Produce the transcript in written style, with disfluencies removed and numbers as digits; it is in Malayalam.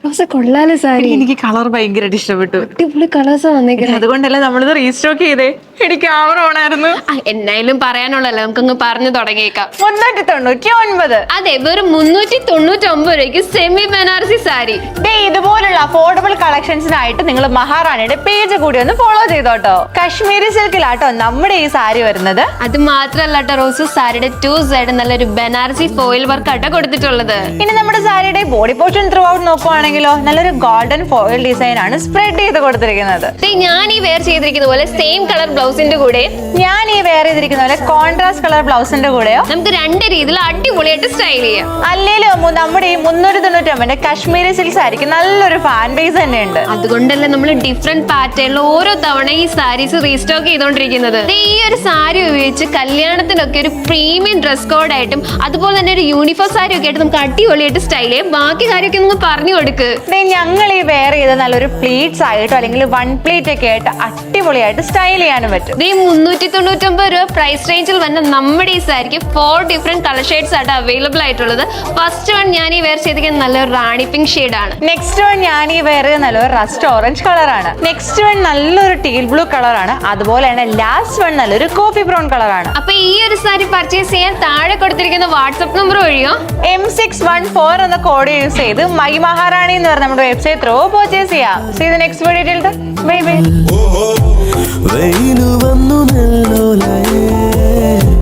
റോസ കൊള്ളാലോ സാരി. എനിക്ക് കളർ ഭയങ്കരമായിട്ട് ഇഷ്ടപ്പെട്ടു. അടിപൊളി കളേഴ്സാ വന്നേക്കുന്നത്. അതുകൊണ്ടല്ലേ നമ്മളിത് റീസ്റ്റോക്ക് ചെയ്തേ. എനിക്ക് ക്യാമറ ഓണായിരുന്നു. എന്നായാലും പറയാനുള്ളല്ലോ, നമുക്കങ്ങ് പറഞ്ഞു തുടങ്ങിയേക്കാം. 399. അതെ, വെറും 399 രൂപയ്ക്ക് സെമി ബനാറസി സാരി. ഇതുപോലുള്ള അഫോർഡബിൾ കളക്ഷൻസിനായിട്ട് നിങ്ങൾ മഹാറാണിയുടെ പേജ് കൂടി ഒന്ന് ഫോളോ ചെയ്തോട്ടോ. കശ്മീരി സിൽക്കിലാട്ടോ നമ്മുടെ ഈ സാരി വരുന്നത്. അത് മാത്രല്ല കേട്ടോ റോസ്, സാരിയുടെ 2 സൈഡ് നല്ലൊരു ബനാറസി ഫോയിൽ വർക്ക് ആട്ടോ കൊടുത്തിട്ടുള്ളത്. ഇനി നമ്മുടെ സാരിയുടെ ബോഡി പോർഷൻ ത്രൂ ഔട്ട് നോക്കുവാണെങ്കിലോ നല്ലൊരു ഗോൾഡൻ ഫോയിൽ ഡിസൈൻ ആണ് സ്പ്രെഡ് ചെയ്ത് കൊടുത്തിരിക്കുന്നത്. ഞാൻ ഈ വെയർ ചെയ്തിരിക്കുന്ന പോലെ സെയിം കളർ ബ്ലൗസിന്റെ കൂടെ, ഞാൻ ഈ വെയർ ചെയ്തിരിക്കുന്ന പോലെ കോൺട്രാസ്റ്റ് കളർ ബ്ലൗസിന്റെ കൂടെയോ നമുക്ക് 2 രീതിയിൽ അടിപൊളിയായിട്ട് സ്റ്റൈൽ ചെയ്യാം. അല്ലേലും നമ്മുടെ ഈ 399 കശ്മീരി സിൽക്ക് സാരിക്ക് നല്ലൊരു ഫാൻ ബേസ് തന്നെ ഉണ്ട്. അതുകൊണ്ടല്ലേ നമ്മൾ ഡിഫറെന്റ് പാറ്റേണിൽ ഓരോ തവണ ഈ സാരീസ് റീസ്റ്റോക്ക് ചെയ്തോണ്ടിരിക്കുന്നത്. ഈ ഒരു സാരി ഉപയോഗിച്ച് കല്യാണത്തിനൊക്കെ ഒരു പ്രീമിയം ഡ്രസ് കോഡ് ആയിട്ടും അതുപോലെ തന്നെ ഒരു യൂണിഫോം സാരി ഒക്കെ ആയിട്ട് നമുക്ക് അടിപൊളിയായിട്ട് സ്റ്റൈൽ ചെയ്യാം. ബാക്കി കാര്യമൊക്കെ നമുക്ക് പറഞ്ഞു കൊടുക്ക്. ഞങ്ങൾ ഈ വെയർ ചെയ്ത നല്ലൊരു പ്ലീറ്റ്സ് ആയിട്ടോ അല്ലെങ്കിൽ 1 പ്ലീറ്റ് ഒക്കെ ആയിട്ട് അടിപൊളിയായിട്ട് സ്റ്റൈൽ ചെയ്യാനും പറ്റും. 399 രൂപ പ്രൈസ് റേഞ്ചിൽ വന്ന നമ്മുടെ ഈ സാരിക്ക് 4 ഡിഫറെന്റ് കളർ ഷെയ്ഡ്സ് ആയിട്ട് അവൈലബിൾ ആയിട്ടുള്ളത്. ഫസ്റ്റ് വൺ ഞാൻ ഈ വെയർ ചെയ്തിരിക്കുന്ന നല്ലൊരു റാണി പിങ്ക് ഷെയ്ഡ് ആണ്. നെക്സ്റ്റ് വൺ ഞാൻ ഈ വെയർ ചെയ്ത നല്ലൊരു റസ്റ്റ് ഓറഞ്ച് കളർ ആണ്. നെക്സ്റ്റ് വൺ നല്ലൊരു ടീൽ ബ്ലൂ കളർ ആണ്. അതുപോലെ തന്നെ ലാസ്റ്റ് വൺ നല്ലൊരു കോഫി ബ്രൗൺ കളർ ആണ്. അപ്പൊ ഈ ഒരു സാരി പർച്ചേസ് ചെയ്യാൻ താഴെ കൊടുത്തിരിക്കുന്ന വാട്സ്ആപ്പ് നമ്പർ വഴിയോ M614 എന്ന കോഡ് യൂസ് ചെയ്ത് മൈ മഹാറാണി എന്ന് പറഞ്ഞ നമ്മുടെ വെബ്സൈറ്റ് ത്രൂ പർച്ചേസ് ചെയ്യാം. See you the next video till then. Bye bye.